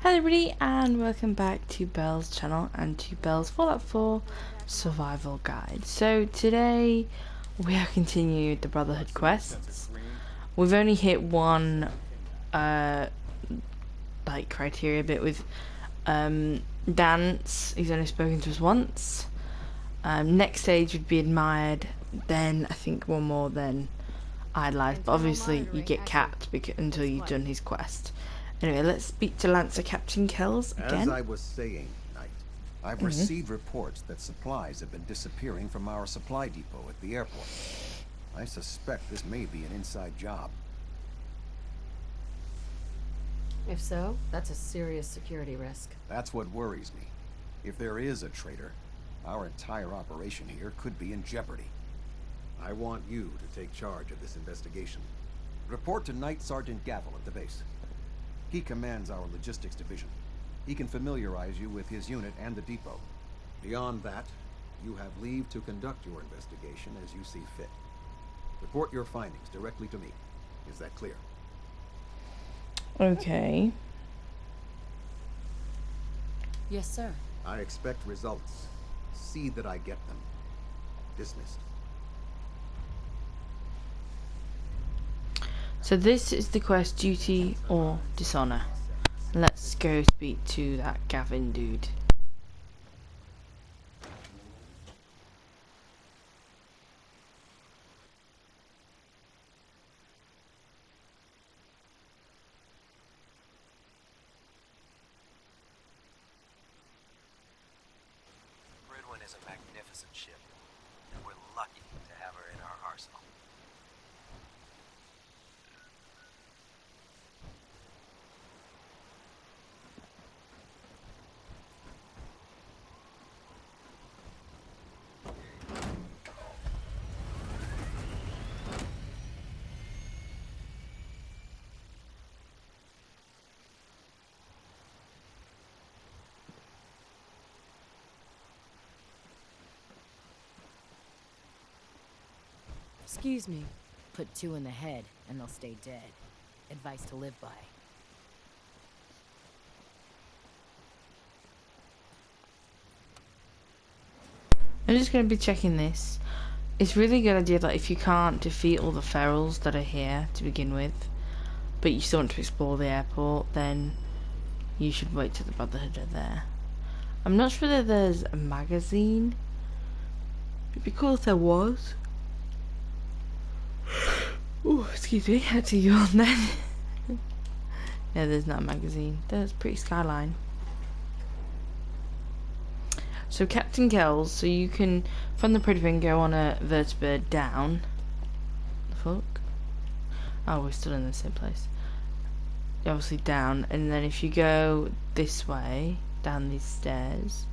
Hello everybody and welcome back to Belle's channel and to Belle's Fallout 4 survival guide. So today we are continuing the Brotherhood quests. We've only hit one criteria bit with Dance. He's only spoken to us once. Next stage would be Admired, then I think one more, then Idolized, but obviously you get capped until you've done his quest. Anyway, let's speak to Lancer Captain Kells again. As I was saying, Knight, I've received reports that supplies have been disappearing from our supply depot at the airport. I suspect this may be an inside job. If so, that's a serious security risk. That's what worries me. If there is a traitor, our entire operation here could be in jeopardy. I want you to take charge of this investigation. Report to Knight Sergeant Gavel at the base. He commands our logistics division. He can familiarize you with his unit and the depot. Beyond that, you have leave to conduct your investigation as you see fit. Report your findings directly to me. Is that clear? Okay. Yes, sir. I expect results. See that I get them. Dismissed. So this is the quest, Duty or Dishonour. Let's go speak to that Gavin dude. Ridwin is a magnificent ship, and we're lucky to have her in our arsenal. Excuse me. Put two in the head, and they'll stay dead. Advice to live by. I'm just going to be checking this. It's really good idea that if you can't defeat all the ferals that are here to begin with, but you still want to explore the airport, then you should wait till the Brotherhood are there. I'm not sure that there's a magazine. It'd be cool if there was. Oh, excuse me, had to yawn then. Yeah, there's not a magazine. There's pretty skyline. So Captain Kells, so you can, from the Pridwin, go on a vertibird down. The fuck? Oh, we're still in the same place. Obviously down, and then if you go this way, down these stairs,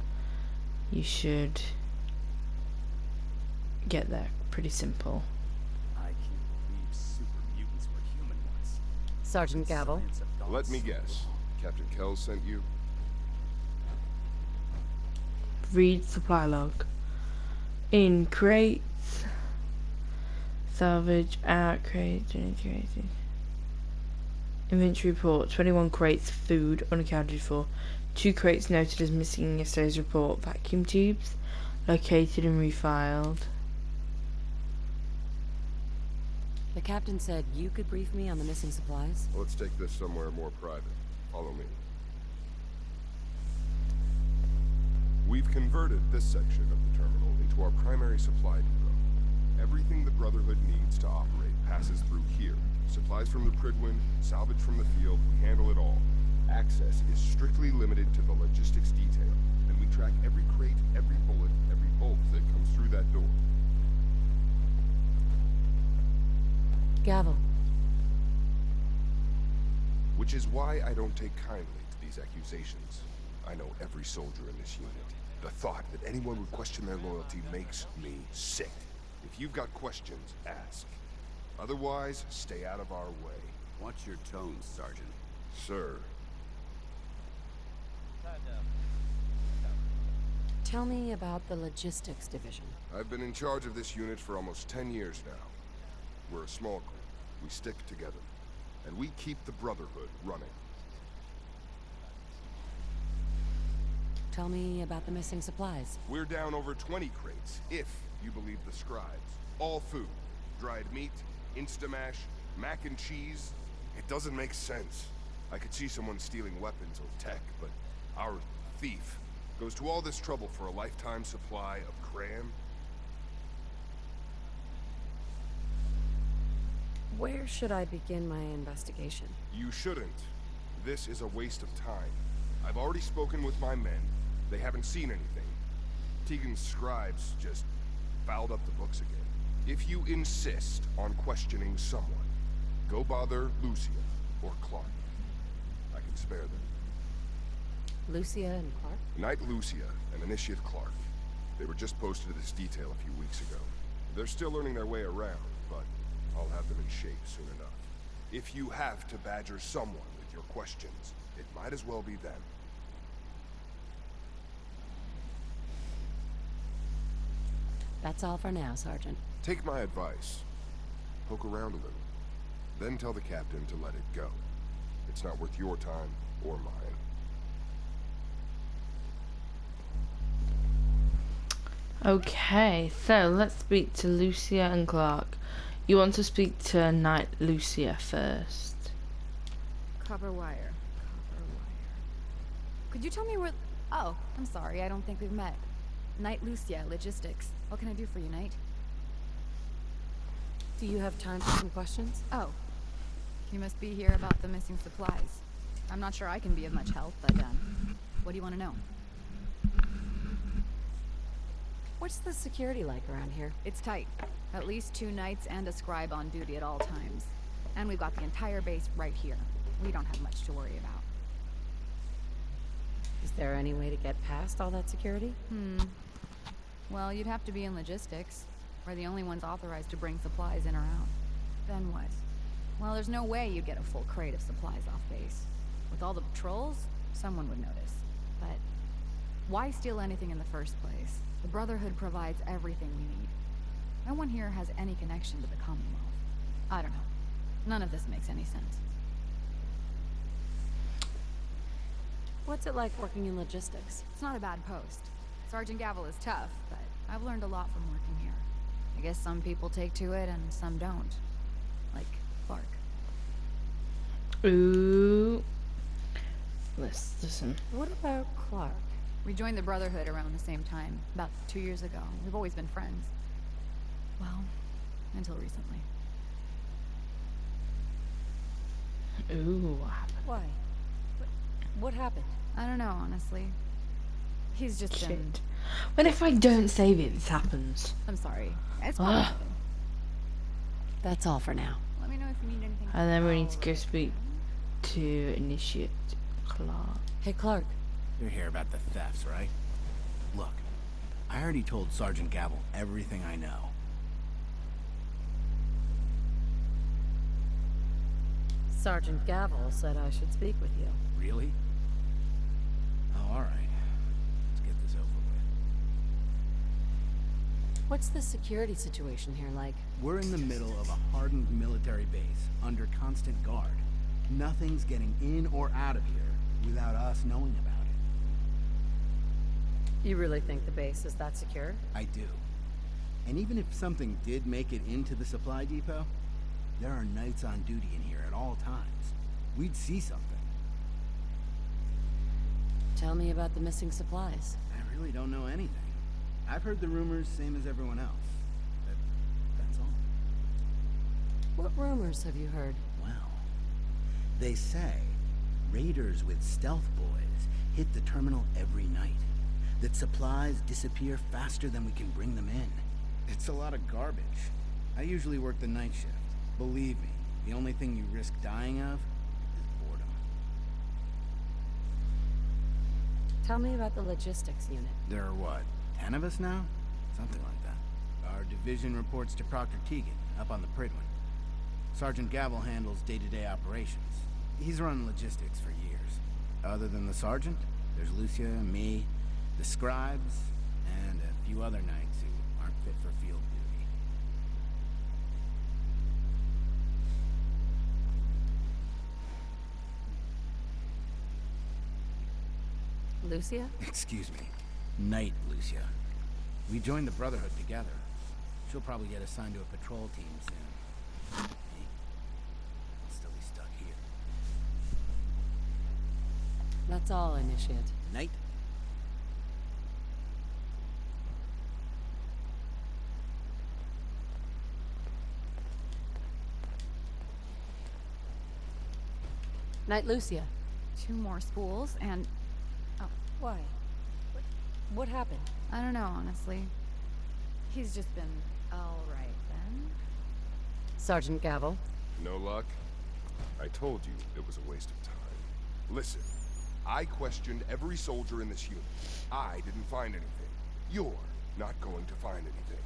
you should get there. Pretty simple. Sergeant Gavel. Let me guess. Captain Kells sent you? Read supply log. In crates. Salvage out crates. Inventory report. 21 crates food unaccounted for. 2 crates noted as missing in yesterday's report. Vacuum tubes located and refiled. The captain said you could brief me on the missing supplies. Let's take this somewhere more private. Follow me. We've converted this section of the terminal into our primary supply depot. Everything the Brotherhood needs to operate passes through here. Supplies from the Pridwin, salvage from the field, we handle it all. Access is strictly limited to the logistics detail, and we track every crate, every bullet, every bolt that comes through that door. Gavel. Which is why I don't take kindly to these accusations. I know every soldier in this unit. The thought that anyone would question their loyalty makes me sick. If you've got questions, ask. Otherwise, stay out of our way. Watch your tone, Sergeant. Sir. Tell me about the logistics division. I've been in charge of this unit for almost 10 years now. We're a small group. We stick together. And we keep the Brotherhood running. Tell me about the missing supplies. We're down over 20 crates, if you believe the scribes. All food. Dried meat, Instamash, mac and cheese. It doesn't make sense. I could see someone stealing weapons or tech, but our thief goes to all this trouble for a lifetime supply of cram. Where should I begin my investigation? You shouldn't. This is a waste of time. I've already spoken with my men. They haven't seen anything. Tegan's scribes just fouled up the books again. If you insist on questioning someone, go bother Lucia or Clark. I can spare them. Lucia and Clark? Knight Lucia and Initiate Clark. They were just posted to this detail a few weeks ago. They're still learning their way around, but I'll have them in shape soon enough. If you have to badger someone with your questions, it might as well be them. That's all for now, Sergeant. Take my advice. Poke around a little. Then tell the captain to let it go. It's not worth your time or mine. Okay, so let's speak to Lucia and Clark. You want to speak to Knight Lucia first. Copper wire. Copper wire. Could you tell me where... Oh, I'm sorry, I don't think we've met. Knight Lucia, Logistics. What can I do for you, Knight? Do you have time for some questions? Oh. You must be here about the missing supplies. I'm not sure I can be of much help, but, what do you want to know? What's the security like around here? It's tight. At least 2 knights and a scribe on duty at all times. And we've got the entire base right here. We don't have much to worry about. Is there any way to get past all that security? Well, you'd have to be in logistics. We're the only ones authorized to bring supplies in or out. Then what? Well, there's no way you'd get a full crate of supplies off base. With all the patrols, someone would notice. But why steal anything in the first place? The Brotherhood provides everything we need. No one here has any connection to the Commonwealth. I don't know. None of this makes any sense. What's it like working in logistics? It's not a bad post. Sergeant Gavel is tough, but I've learned a lot from working here. I guess some people take to it and some don't. Like Clark. Ooh. Let's listen. What about Clark? We joined the Brotherhood around the same time, about 2 years ago. We've always been friends. Well, until recently. Ooh, what happened? Why? What happened? I don't know, honestly. He's just been... Shit. When if I don't save it, this happens. I'm sorry. It's probably Ugh. nothing. That's all for now. Let me know if you need anything. And then we need to go speak to Initiate Clark. Hey, Clark. You're here about the thefts, right? Look, I already told Sergeant Gavel everything I know. Sergeant Gavel said I should speak with you. Really? Oh, alright. Let's get this over with. What's the security situation here like? We're in the middle of a hardened military base, under constant guard. Nothing's getting in or out of here without us knowing about it. You really think the base is that secure? I do. And even if something did make it into the supply depot, there are knights on duty in here at all times. We'd see something. Tell me about the missing supplies. I really don't know anything. I've heard the rumors, same as everyone else. That's all. What rumors have you heard? Well, they say raiders with stealth boys hit the terminal every night. That supplies disappear faster than we can bring them in. It's a lot of garbage. I usually work the night shift. Believe me, the only thing you risk dying of is boredom. Tell me about the logistics unit. There are what, 10 of us now? Something like that. Our division reports to Proctor Tegan, up on the Pridwin. Sergeant Gavel handles day-to-day operations. He's run logistics for years. Other than the sergeant, there's Lucia, me, the scribes, and a few other knights who aren't fit for field duty. Lucia? Excuse me. Knight Lucia. We joined the Brotherhood together. She'll probably get assigned to a patrol team soon. Me? I'll still be stuck here. That's all, Initiate. Knight? Knight Lucia. 2 more spools, and Why? What happened? I don't know, honestly. He's just been alright then. Sergeant Gavel? No luck? I told you it was a waste of time. Listen, I questioned every soldier in this unit. I didn't find anything. You're not going to find anything.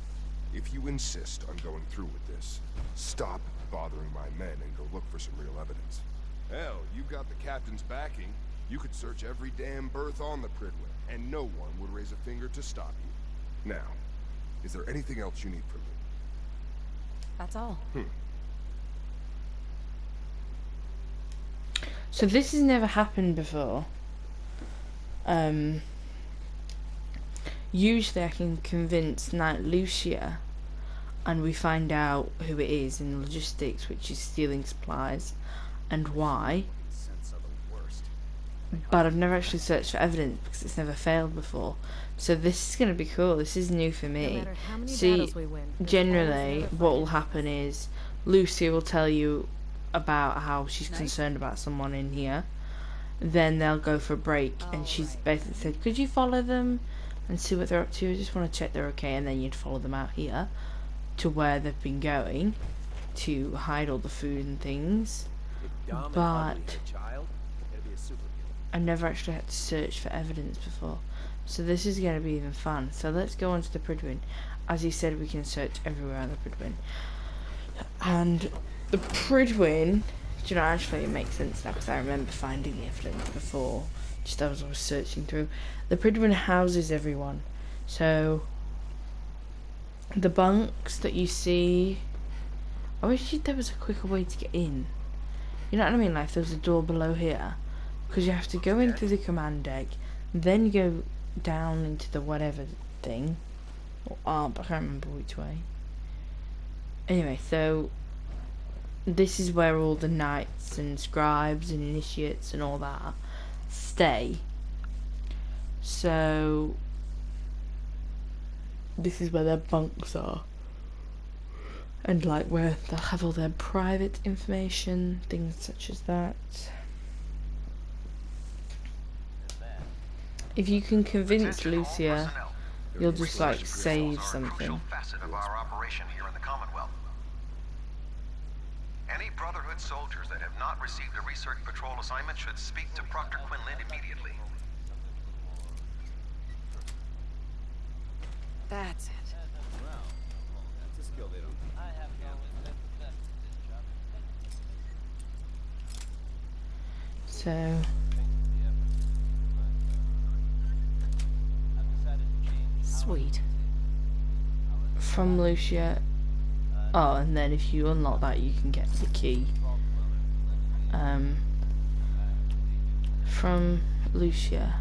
If you insist on going through with this, stop bothering my men and go look for some real evidence. Hell, you got the captain's backing. You could search every damn berth on the Pridwin, and no one would raise a finger to stop you. Now, is there anything else you need from me? That's all. So this has never happened before. Usually I can convince Knight Lucia and we find out who it is in logistics, which is stealing supplies, and why. But I've never actually searched for evidence because it's never failed before. So this is going to be cool. This is new for me. matter how many See, battles we win, there's generally always another what fight. will happen is Lucy will tell you about how she's concerned about someone in here. Then they'll go for a break and she's basically said, could you follow them and see what they're up to? I just want to check they're okay. And then you'd follow them out here to where they've been going to hide all the food and things. But I've never actually had to search for evidence before, so this is going to be even fun. So let's go on to the Pridwin. As he said, we can search everywhere on the Pridwin. And the Pridwin, do you know, actually it makes sense now because I remember finding the evidence before, just as I was searching through. The Pridwin houses everyone. So the bunks that you see, I wish there was a quicker way to get in. You know what I mean? Like if there was a door below here. Because you have to go in through the command deck, then go down into the whatever thing. Or arm, I can't remember which way. Anyway, so this is where all the knights and scribes and initiates and all that stay. So this is where their bunks are. And like where they'll have all their private information, things such as that. If you can convince Lucia, you'll just like save something. Facet of our operation here in the Commonwealth. Any Brotherhood soldiers that have not received a research patrol assignment should speak to Proctor Quinlan immediately. That's it. So Sweet. from Lucia, oh, and then if you unlock that, you can get the key. From Lucia.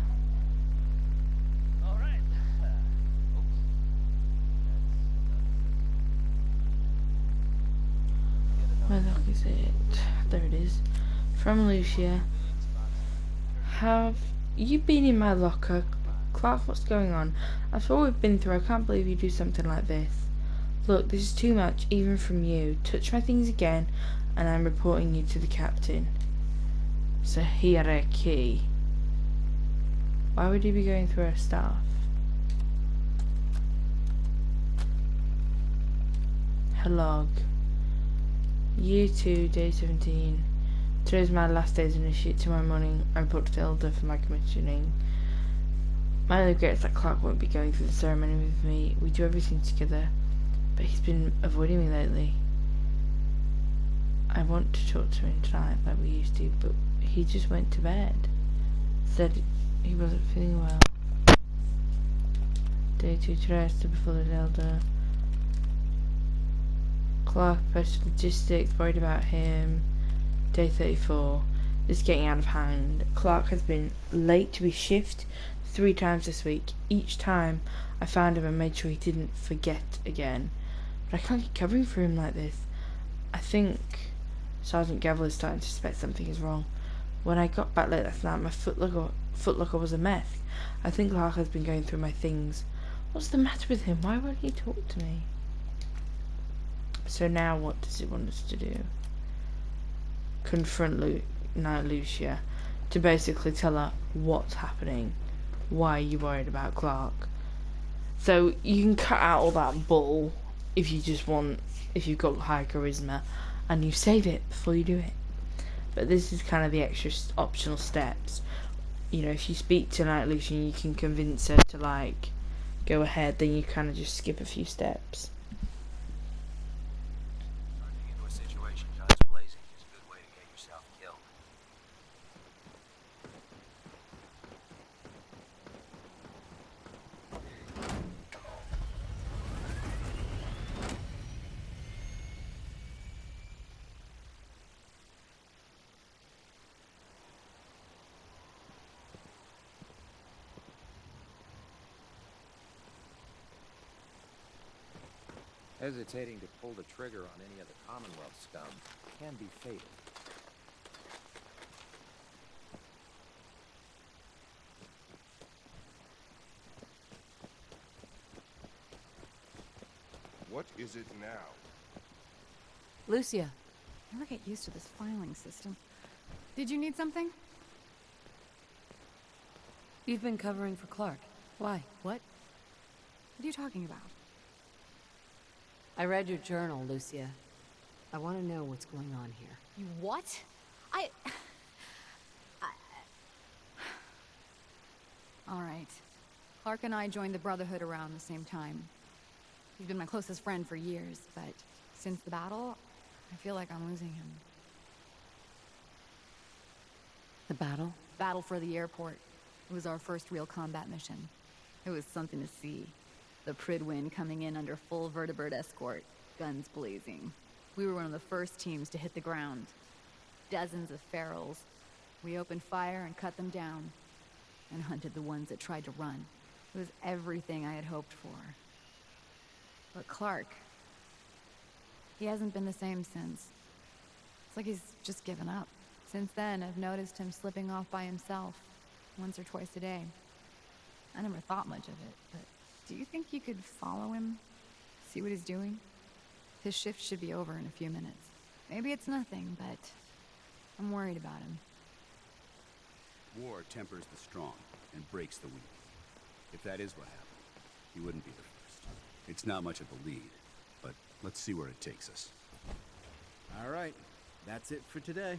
Where the fuck is it? There it is. From Lucia. Have you been in my locker? Clark, what's going on? After all we've been through, I can't believe you do something like this. Look, this is too much, even from you. Touch my things again, and I'm reporting you to the captain. So here a key. Why would he be going through our staff? Log. Year 2, day 17. Today's my last day as initiate. Tomorrow morning, I report to the Elder for my commissioning. My only regret is that Clark won't be going through the ceremony with me. We do everything together, but he's been avoiding me lately. I want to talk to him tonight like we used to, but he just went to bed. Said he wasn't feeling well. Day 2 to rest before the Elder. Clark posted logistics, worried about him. Day 34. is getting out of hand. Clark has been late to his shift 3 times this week. Each time I found him and made sure he didn't forget again. But I can't keep covering for him like this. I think Sergeant Gavel is starting to suspect something is wrong. When I got back late last night, my footlocker was a mess. I think Clark has been going through my things. What's the matter with him? Why won't he talk to me? So now what does it want us to do? Confront Lucia to basically tell her what's happening. Why are you worried about Clark? So you can cut out all that bull if you just want, if you've got high charisma, and you save it before you do it. But this is kind of the extra optional steps. You know, if you speak to Night Lucia and you can convince her to like go ahead, then you kind of just skip a few steps. Turning into a situation guns blazing is a good way to get yourself killed. Hesitating to pull the trigger on any of the Commonwealth scum can be fatal. What is it now? Lucia, Never get used to this filing system. Did you need something? you've been covering for Clark. Why? What? What are you talking about? I read your journal, Lucia. I want to know what's going on here. You what? All right. Clark and I joined the Brotherhood around the same time. He's been my closest friend for years, but since the battle, I feel like I'm losing him. The battle? Battle for the airport. It was our first real combat mission. It was something to see. The Pridwin coming in under full vertibird escort, guns blazing. We were one of the first teams to hit the ground. Dozens of ferals. We opened fire and cut them down, and hunted the ones that tried to run. It was everything I had hoped for. But Clark, he hasn't been the same since. It's like he's just given up. Since then, I've noticed him slipping off by himself, once or twice a day. I never thought much of it, but do you think you could follow him? See what he's doing? His shift should be over in a few minutes. Maybe it's nothing, but I'm worried about him. War tempers the strong and breaks the weak. If that is what happened, he wouldn't be the first. It's not much of a lead, but let's see where it takes us. All right, that's it for today.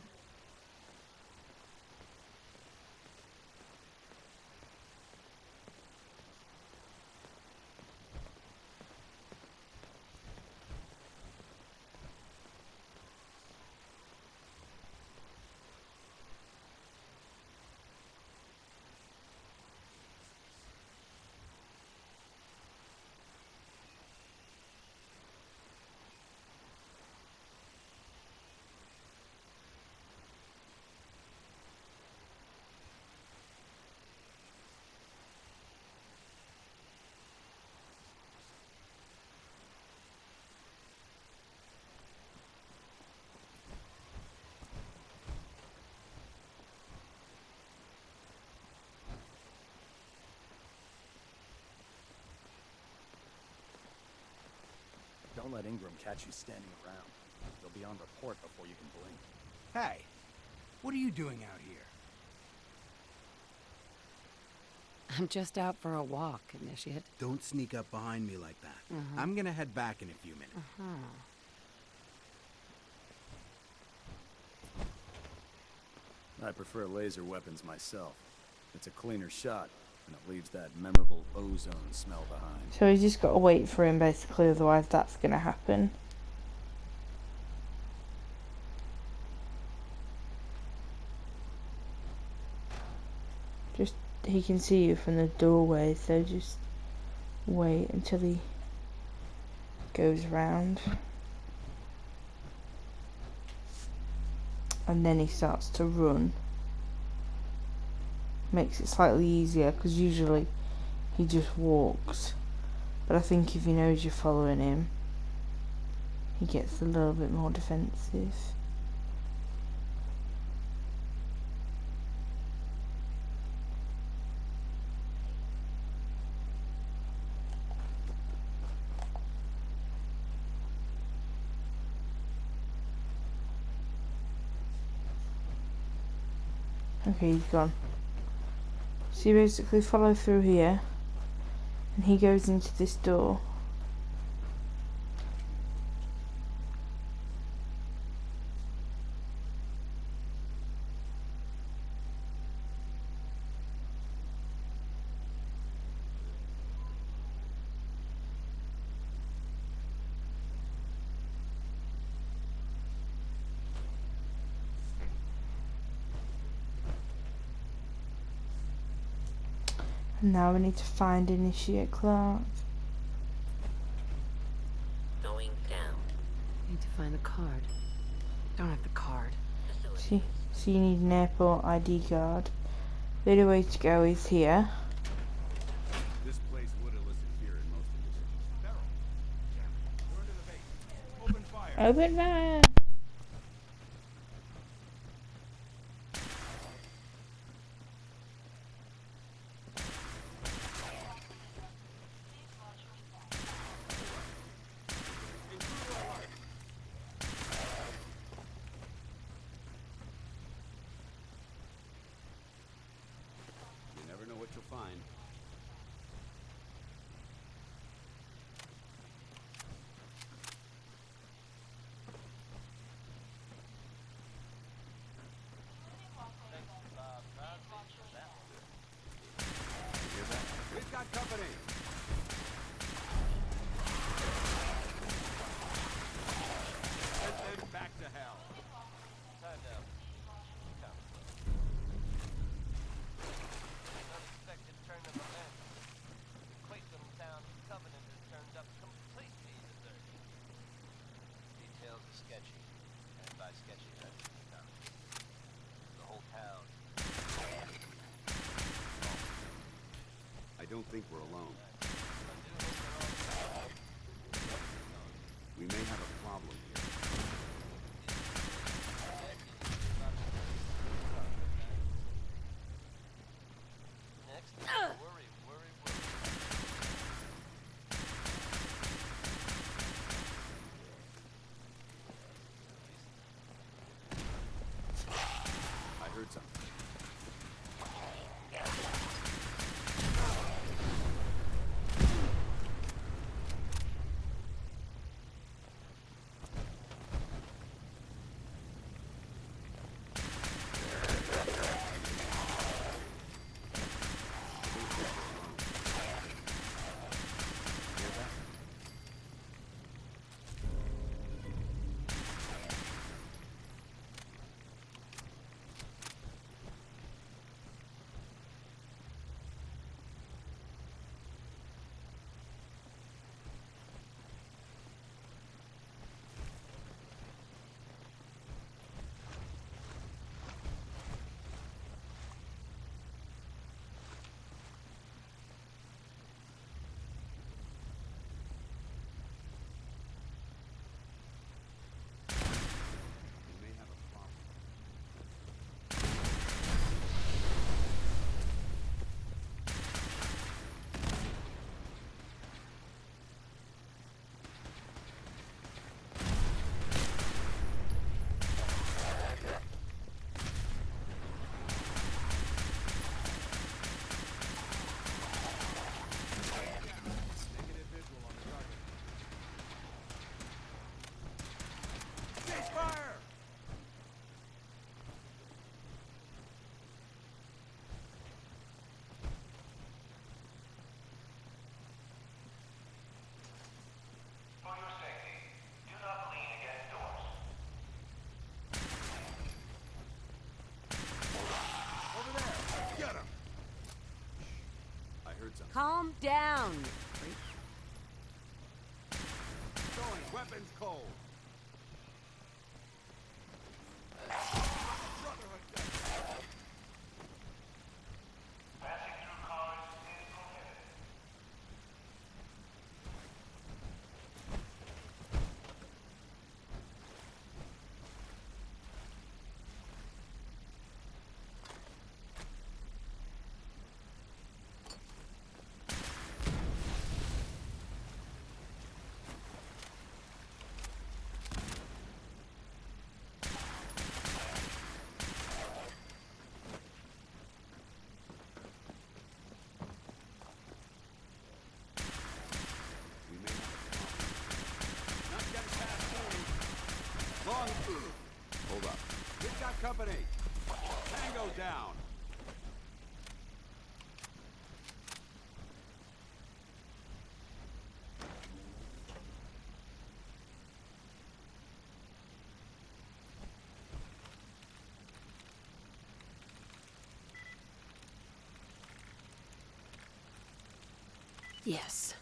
Don't let Ingram catch you standing around. You'll be on report before you can blink. Hey, what are you doing out here? I'm just out for a walk, Initiate. Don't sneak up behind me like that. I'm gonna head back in a few minutes. I prefer laser weapons myself. It's a cleaner shot, and it leaves that memorable ozone smell behind. So we just got to wait for him, basically, otherwise that's going to happen. Just, he can see you from the doorway, so just wait until he goes round. And then he starts to run. makes it slightly easier, because usually he just walks. But I think if he knows you're following him, he gets a little bit more defensive. Okay, he's gone. So you basically follow through here, and he goes into this door. And now we need to find Initiate Clark. Going down. Need to find the card. Don't have the card. So you need an airport ID card. The only way to go is here. This place would elicit fear in most individuals. Feral. Damn it. We're into the base. Open fire. Open fire! You never know what you'll find. We've got company. Send them back to hell. Time down. Come. Unexpected turn of events. Quakem Town Covenant has turned up completely deserted. Details are sketchy, and by sketchy I mean none. The whole town. I don't think we're alone. We may have a problem here. Next, worry. I heard something. Calm down. Going, weapons cold. down. Yes.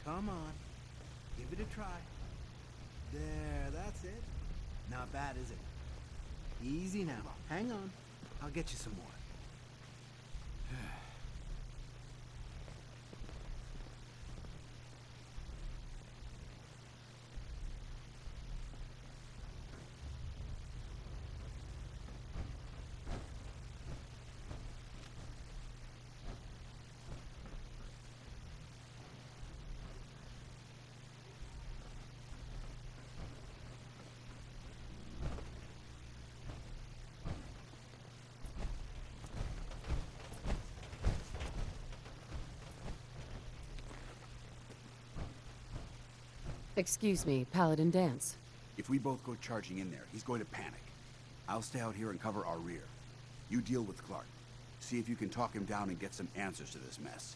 Come on. Give it a try. There, that's it. Not bad, is it? Easy now. Hang on. I'll get you some more. Excuse me, Paladin Dance. If we both go charging in there, he's going to panic. I'll stay out here and cover our rear. You deal with Clark. See if you can talk him down and get some answers to this mess.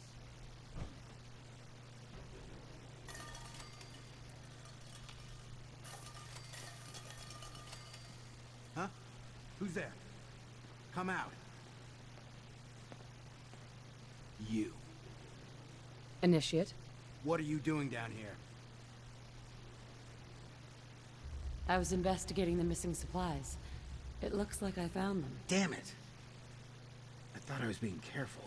Huh? Who's there? Come out. You. Initiate. What are you doing down here? I was investigating the missing supplies. It looks like I found them. Damn it! I thought I was being careful.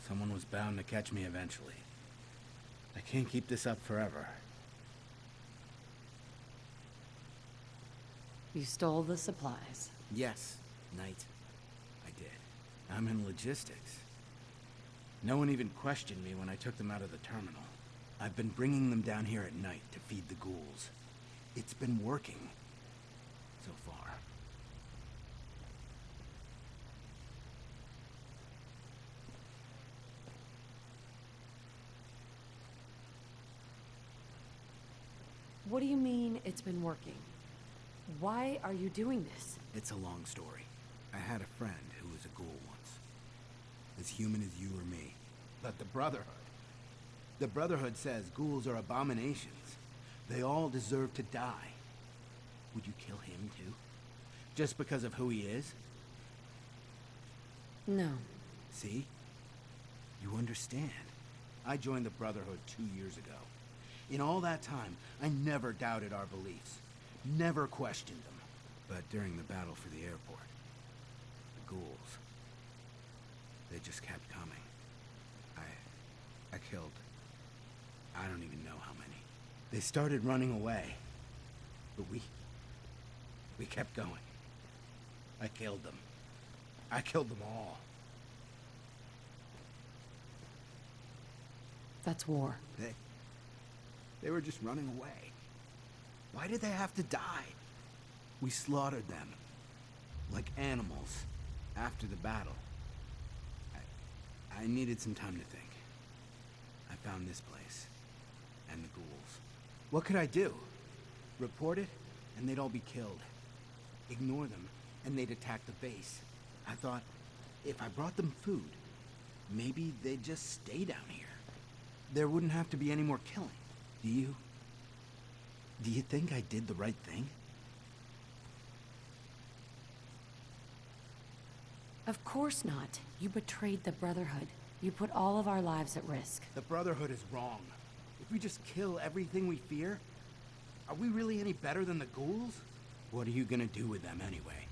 Someone was bound to catch me eventually. I can't keep this up forever. You stole the supplies. Yes, Knight. I did. I'm in logistics. No one even questioned me when I took them out of the terminal. I've been bringing them down here at night to feed the ghouls. It's been working. So far. What do you mean it's been working? Why are you doing this? It's a long story. I had a friend who was a ghoul once. As human as you or me. But the Brotherhood. The Brotherhood says ghouls are abominations. They all deserve to die. Would you kill him too? Just because of who he is? No. See? You understand. I joined the Brotherhood 2 years ago. In all that time, I never doubted our beliefs. Never questioned them. But during the battle for the airport, the ghouls, they just kept coming. I killed, I don't even know how many. They started running away. But we kept going. I killed them. I killed them all. That's war. They were just running away. Why did they have to die? We slaughtered them. Like animals. After the battle. I needed some time to think. I found this place. And the ghouls. What could I do? Report it, and they'd all be killed. Ignore them, and they'd attack the base. I thought, if I brought them food, maybe they'd just stay down here. There wouldn't have to be any more killing. Do you? Do you think I did the right thing? Of course not. You betrayed the Brotherhood. You put all of our lives at risk. The Brotherhood is wrong. If we just kill everything we fear, are we really any better than the ghouls? What are you gonna do with them anyway?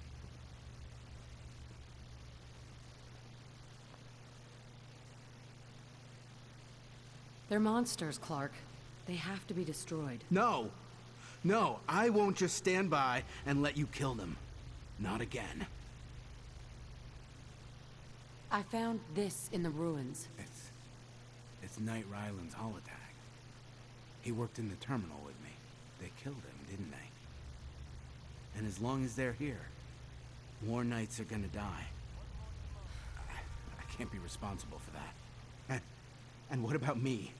They're monsters, Clark. They have to be destroyed. No! No, I won't just stand by and let you kill them. Not again. I found this in the ruins. It's Knight Ryland's holotag. He worked in the terminal with me. They killed him, didn't they? And as long as they're here, more Knights are gonna die. I can't be responsible for that. And what about me?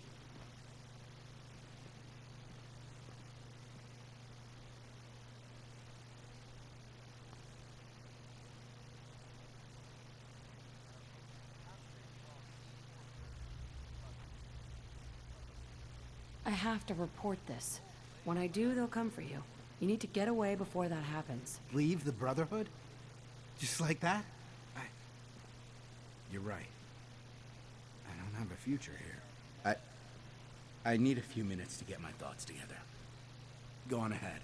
I have to report this. When I do, they'll come for you. You need to get away before that happens. Leave the Brotherhood? Just like that? You're right. I don't have a future here. I need a few minutes to get my thoughts together. Go on ahead.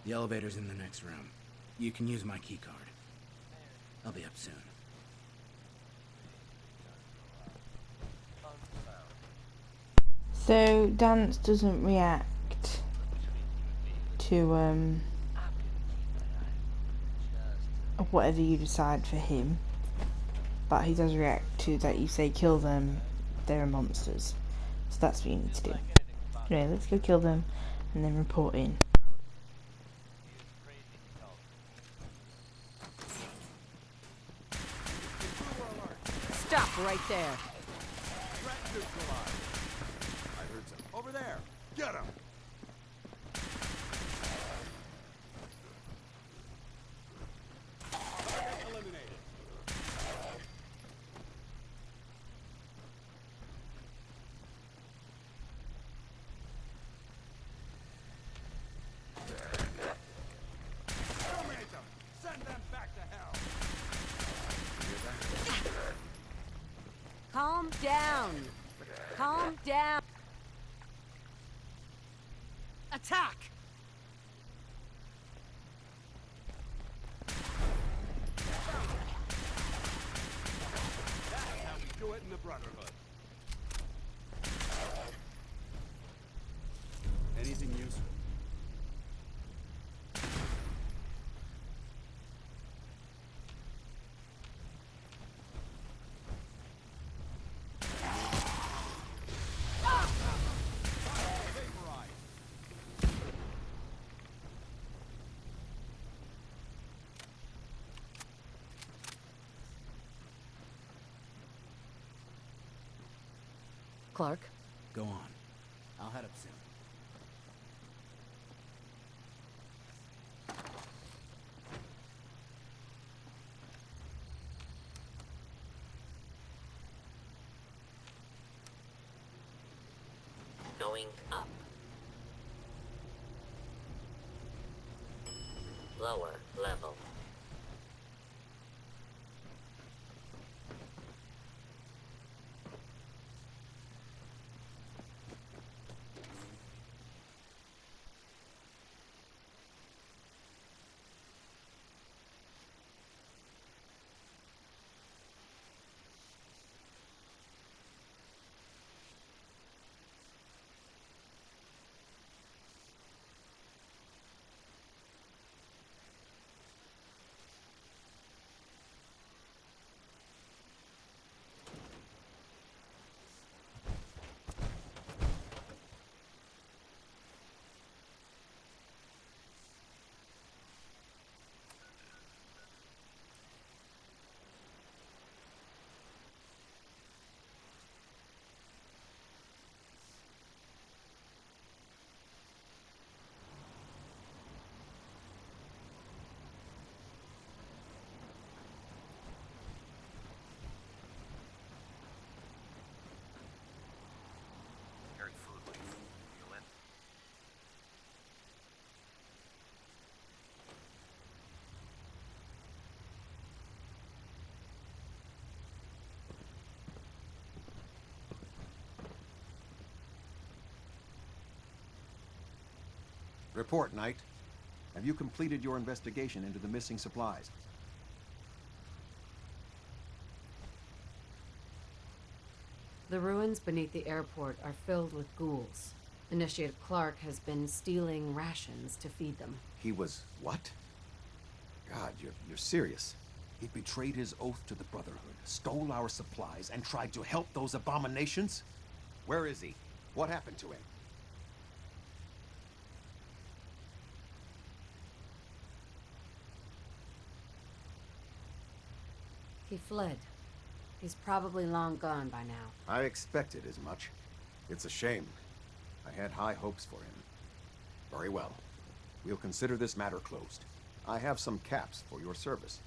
The elevator's in the next room. You can use my keycard. I'll be up soon. So Dance doesn't react to whatever you decide for him, but he does react to that you say kill them, they're monsters. So that's what you need to do. Anyway, let's go kill them and then report in. Stop right there. I heard some. Over there! Get him! Eliminated. Eliminate them! Send them back to hell! Calm down. Calm down. Attack! That's how we do it in the Brotherhood. Anything useful? Clark? Go on. I'll head up soon. Going up. Lower level. Report, Knight. Have you completed your investigation into the missing supplies? The ruins beneath the airport are filled with ghouls. Initiate Clark has been stealing rations to feed them. He was what? God, you're serious. He betrayed his oath to the Brotherhood, stole our supplies, and tried to help those abominations? Where is he? What happened to him? He fled. He's probably long gone by now. I expected as much. It's a shame. I had high hopes for him. Very well. We'll consider this matter closed. I have some caps for your service.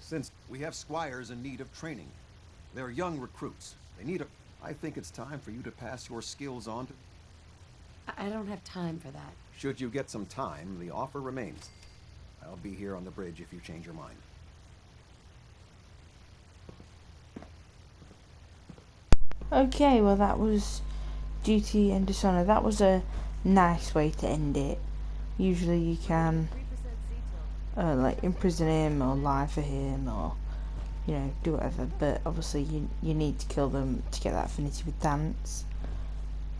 Since we have squires in need of training, they're young recruits. They need a... I think it's time for you to pass your skills on to... I don't have time for that. Should you get some time, the offer remains. I'll be here on the bridge if you change your mind. Okay, well that was Duty and Dishonour. That was a nice way to end it. Usually you can like imprison him or lie for him or you know do whatever, but obviously you need to kill them to get that affinity with Dance.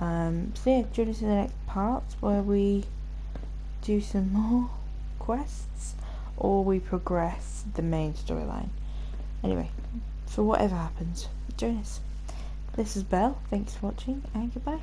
So yeah, join us in the next part where we do some more quests or we progress the main storyline. Anyway, for whatever happens, join us. This is Belle, thanks for watching and goodbye.